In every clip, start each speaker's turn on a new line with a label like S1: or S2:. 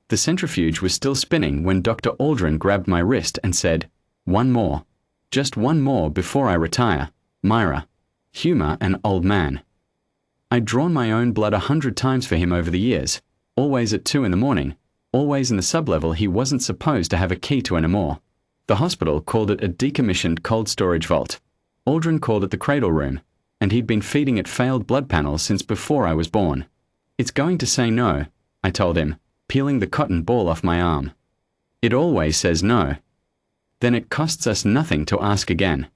S1: The centrifuge was still spinning when Dr. Aldrin grabbed my wrist and said, "One more. Just one more before I retire, Myra." Humor an old man. I'd drawn my own blood 100 times for him over the years, always at 2 in the morning, always in the sublevel he wasn't supposed to have a key to anymore. The hospital called it a decommissioned cold storage vault. Aldrin called it the Cradle room, and he'd been feeding it failed blood panels since before I was born. "It's going to say no," I told him, peeling the cotton ball off my arm. "It always says no." "Then it costs us nothing to ask again."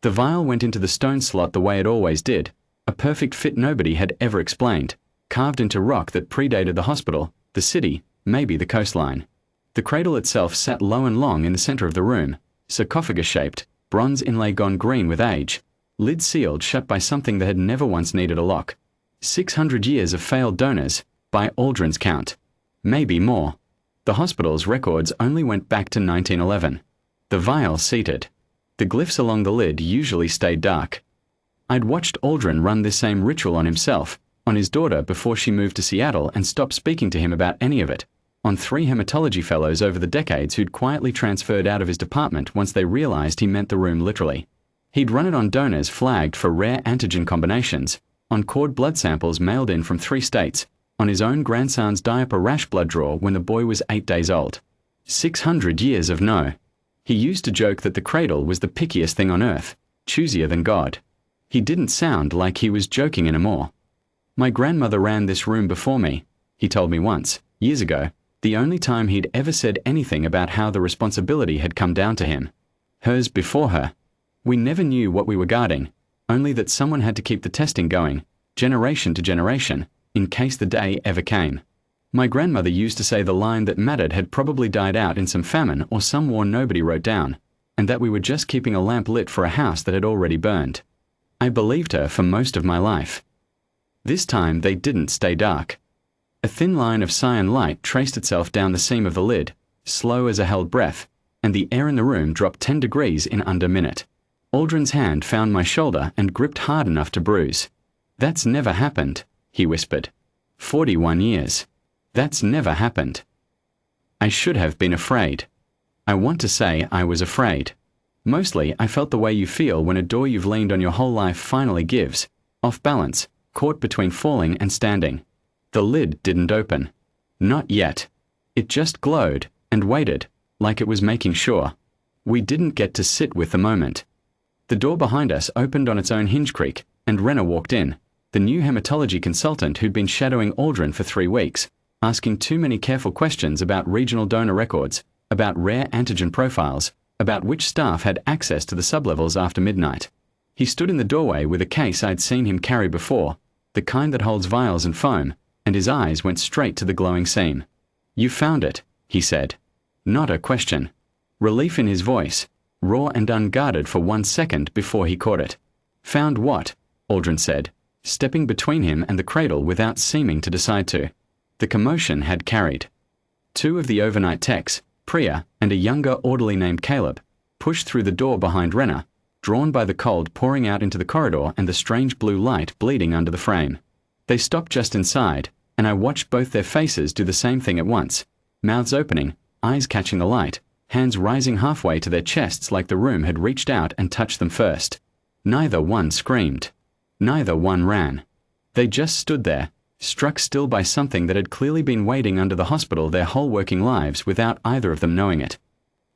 S1: The vial went into the stone slot the way it always did, a perfect fit nobody had ever explained, carved into rock that predated the hospital, the city, maybe the coastline. The cradle itself sat low and long in the center of the room, sarcophagus-shaped, bronze inlay gone green with age, lid sealed shut by something that had never once needed a lock. 600 years of failed donors, by Aldrin's count. Maybe more. The hospital's records only went back to 1911. The vial seated. The glyphs along the lid usually stayed dark. I'd watched Aldrin run this same ritual on himself, on his daughter before she moved to Seattle and stopped speaking to him about any of it, on 3 hematology fellows over the decades who'd quietly transferred out of his department once they realized he meant the room literally. He'd run it on donors flagged for rare antigen combinations, on cord blood samples mailed in from 3 states, on his own grandson's diaper rash blood draw when the boy was 8 days old. 600 years of no. He used to joke that the cradle was the pickiest thing on earth, choosier than God. He didn't sound like he was joking anymore. "My grandmother ran this room before me," he told me once, years ago, the only time he'd ever said anything about how the responsibility had come down to him. Hers before her. We never knew what we were guarding, only that someone had to keep the testing going, generation to generation, in case the day ever came. My grandmother used to say the line that mattered had probably died out in some famine or some war nobody wrote down, and that we were just keeping a lamp lit for a house that had already burned. I believed her for most of my life. This time they didn't stay dark. A thin line of cyan light traced itself down the seam of the lid, slow as a held breath, and the air in the room dropped 10 degrees in under a minute. Aldrin's hand found my shoulder and gripped hard enough to bruise. "That's never happened," he whispered. 41 years. That's never happened. I should have been afraid. I want to say I was afraid. Mostly, I felt the way you feel when a door you've leaned on your whole life finally gives, off balance, caught between falling and standing. The lid didn't open. Not yet. It just glowed and waited, like it was making sure. We didn't get to sit with the moment. The door behind us opened on its own hinge creak, and Renner walked in, the new hematology consultant who'd been shadowing Aldrin for 3 weeks, asking too many careful questions about regional donor records, about rare antigen profiles, about which staff had access to the sublevels after midnight. He stood in the doorway with a case I'd seen him carry before, the kind that holds vials and foam, and his eyes went straight to the glowing seam. "You found it," he said. Not a question. Relief in his voice, raw and unguarded for 1 second before he caught it. "Found what?" Aldrin said, stepping between him and the cradle without seeming to decide to. The commotion had carried. 2 of the overnight techs, Priya and a younger orderly named Caleb, pushed through the door behind Renner, drawn by the cold pouring out into the corridor and the strange blue light bleeding under the frame. They stopped just inside, and I watched both their faces do the same thing at once, mouths opening, eyes catching the light, hands rising halfway to their chests like the room had reached out and touched them first. Neither one screamed. Neither one ran. They just stood there, struck still by something that had clearly been waiting under the hospital their whole working lives without either of them knowing it.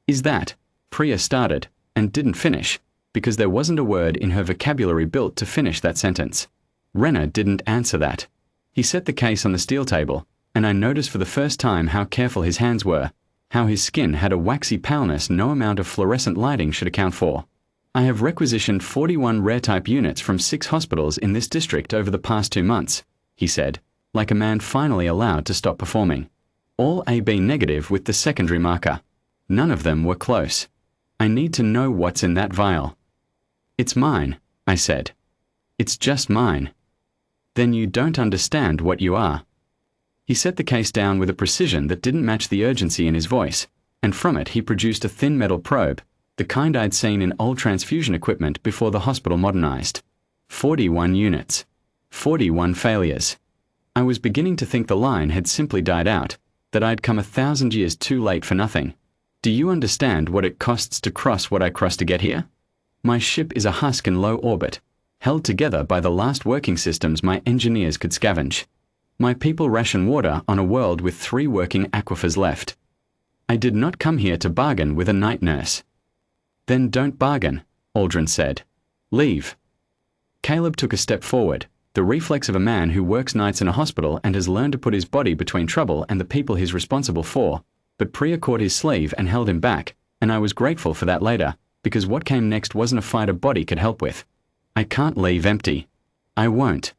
S1: "Is that?" Priya started, and didn't finish, because there wasn't a word in her vocabulary built to finish that sentence. Renner didn't answer that. He set the case on the steel table, and I noticed for the first time how careful his hands were, how his skin had a waxy paleness no amount of fluorescent lighting should account for. "I have requisitioned 41 rare-type units from 6 hospitals in this district over the past 2 months, he said, like a man finally allowed to stop performing. All AB negative with the secondary marker. None of them were close. I need to know what's in that vial." "It's mine," I said. "It's just mine." "Then you don't understand what you are." He set the case down with a precision that didn't match the urgency in his voice, and from it he produced a thin metal probe, the kind I'd seen in old transfusion equipment before the hospital modernized. 41 units. 41 failures. I was beginning to think the line had simply died out, that I'd come 1,000 years too late for nothing. Do you understand what it costs to cross what I crossed to get here? My ship is a husk in low orbit, held together by the last working systems my engineers could scavenge. My people ration water on a world with 3 working aquifers left. I did not come here to bargain with a night nurse. Then don't bargain, Aldrin said. Leave. Caleb took a step forward, the reflex of a man who works nights in a hospital and has learned to put his body between trouble and the people he's responsible for, but Priya caught his sleeve and held him back, and I was grateful for that later, because what came next wasn't a fight a body could help with. I can't leave empty. I won't.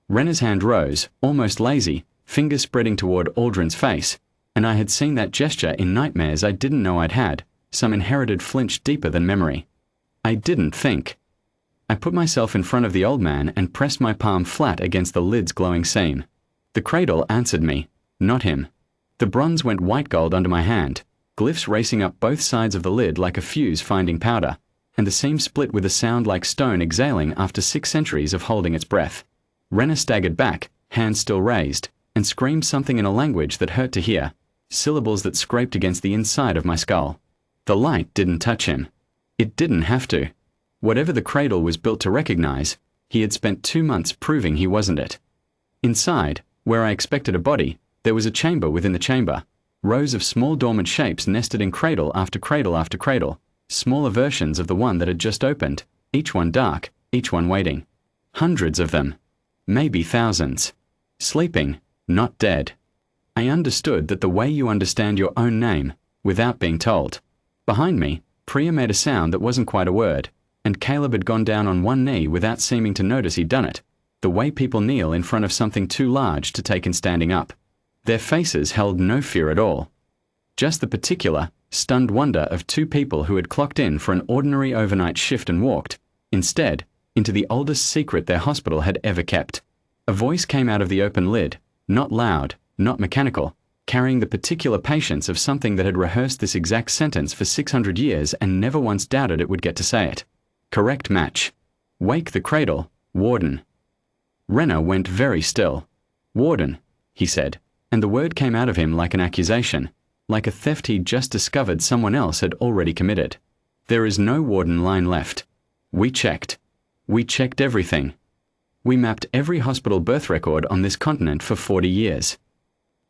S1: Renner's hand rose, almost lazy, fingers spreading toward Aldrin's face, and I had seen that gesture in nightmares I didn't know I'd had, some inherited flinch deeper than memory. I didn't think. I put myself in front of the old man and pressed my palm flat against the lid's glowing seam. The cradle answered me, not him. The bronze went white gold under my hand, glyphs racing up both sides of the lid like a fuse finding powder, and the seam split with a sound like stone exhaling after 6 centuries of holding its breath. Renner staggered back, hands still raised, and screamed something in a language that hurt to hear, syllables that scraped against the inside of my skull. The light didn't touch him. It didn't have to. Whatever the cradle was built to recognize, he had spent 2 months proving he wasn't it. Inside, where I expected a body, there was a chamber within the chamber, rows of small dormant shapes nested in cradle after cradle after cradle, smaller versions of the one that had just opened, each one dark, each one waiting. Hundreds of them. Maybe thousands. Sleeping, not dead. I understood that the way you understand your own name, without being told. Behind me, Priya made a sound that wasn't quite a word, and Caleb had gone down on one knee without seeming to notice he'd done it, the way people kneel in front of something too large to take in standing up. Their faces held no fear at all. Just the particular, stunned wonder of 2 people who had clocked in for an ordinary overnight shift and walked, instead, into the oldest secret their hospital had ever kept. A voice came out of the open lid, not loud, not mechanical, carrying the particular patience of something that had rehearsed this exact sentence for 600 years and never once doubted it would get to say it. Correct match. Wake the cradle, Warden. Renner went very still. Warden, he said, and the word came out of him like an accusation, like a theft he'd just discovered someone else had already committed. There is no Warden line left. We checked. We checked everything. We mapped every hospital birth record on this continent for 40 years.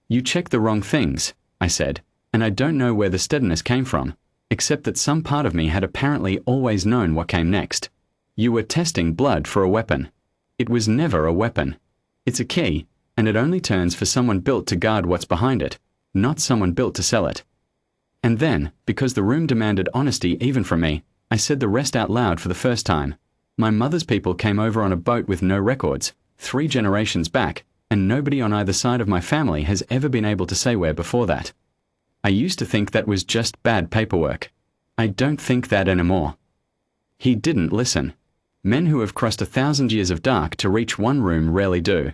S1: You checked the wrong things, I said, and I don't know where the steadiness came from, except that some part of me had apparently always known what came next. You were testing blood for a weapon. It was never a weapon. It's a key, and it only turns for someone built to guard what's behind it, not someone built to sell it. And then, because the room demanded honesty even from me, I said the rest out loud for the first time. My mother's people came over on a boat with no records, 3 generations back, and nobody on either side of my family has ever been able to say where before that. I used to think that was just bad paperwork. I don't think that anymore. He didn't listen. Men who have crossed 1,000 years of dark to reach one room rarely do.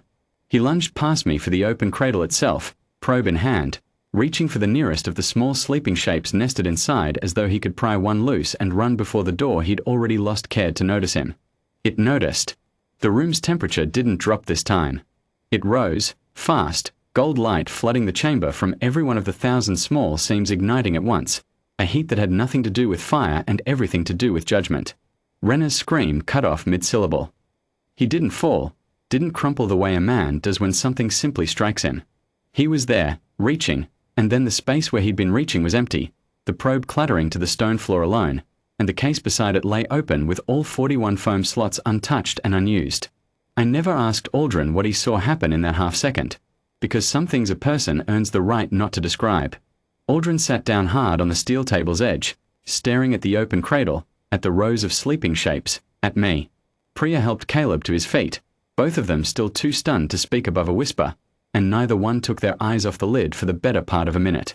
S1: He lunged past me for the open cradle itself, probe in hand, reaching for the nearest of the small sleeping shapes nested inside as though he could pry one loose and run before the door he'd already lost care to notice him. It noticed. The room's temperature didn't drop this time. It rose, fast, gold light flooding the chamber from every one of the 1,000 small seams igniting at once, a heat that had nothing to do with fire and everything to do with judgment. Renner's scream cut off mid-syllable. He didn't fall, didn't crumple the way a man does when something simply strikes him. He was there, reaching, and then the space where he'd been reaching was empty, the probe clattering to the stone floor alone, and the case beside it lay open with all 41 foam slots untouched and unused. I never asked Aldrin what he saw happen in that half-second, because some things a person earns the right not to describe. Aldrin sat down hard on the steel table's edge, staring at the open cradle, at the rows of sleeping shapes, at me. Priya helped Caleb to his feet, both of them still too stunned to speak above a whisper, and neither one took their eyes off the lid for the better part of a minute.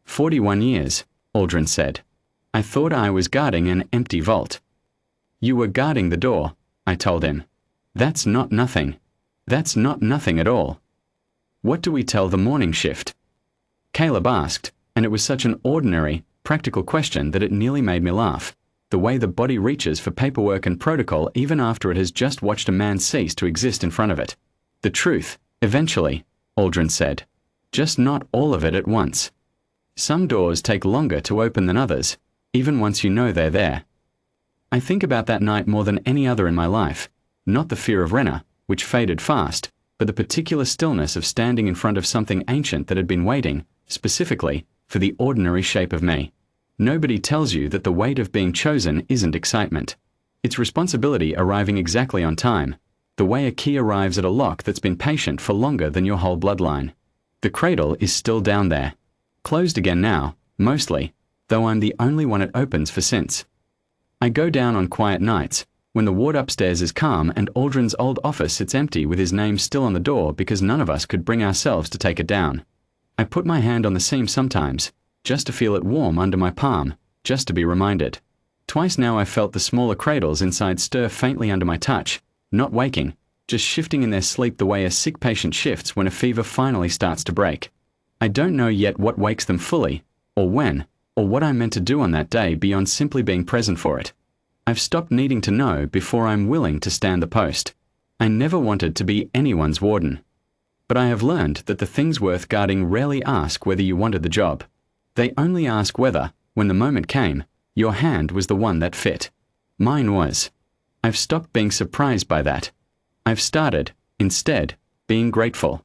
S1: 41 years, Aldrin said. I thought I was guarding an empty vault. You were guarding the door, I told him. That's not nothing. That's not nothing at all. What do we tell the morning shift? Caleb asked, and it was such an ordinary, practical question that it nearly made me laugh. The way the body reaches for paperwork and protocol even after it has just watched a man cease to exist in front of it. The truth, eventually, Aldrin said. Just not all of it at once. Some doors take longer to open than others, even once you know they're there. I think about that night more than any other in my life, not the fear of Renner, which faded fast, but the particular stillness of standing in front of something ancient that had been waiting, specifically, for the ordinary shape of me. Nobody tells you that the weight of being chosen isn't excitement. It's responsibility arriving exactly on time, the way a key arrives at a lock that's been patient for longer than your whole bloodline. The cradle is still down there. Closed again now, mostly, though I'm the only one it opens for since. I go down on quiet nights, when the ward upstairs is calm and Aldrin's old office sits empty with his name still on the door because none of us could bring ourselves to take it down. I put my hand on the seam sometimes, just to feel it warm under my palm, just to be reminded. Twice now I've felt the smaller cradles inside stir faintly under my touch, not waking, just shifting in their sleep the way a sick patient shifts when a fever finally starts to break. I don't know yet what wakes them fully, or when, or what I'm meant to do on that day beyond simply being present for it. I've stopped needing to know before I'm willing to stand the post. I never wanted to be anyone's warden. But I have learned that the things worth guarding rarely ask whether you wanted the job. They only ask whether, when the moment came, your hand was the one that fit. Mine was. I've stopped being surprised by that. I've started, instead, being grateful.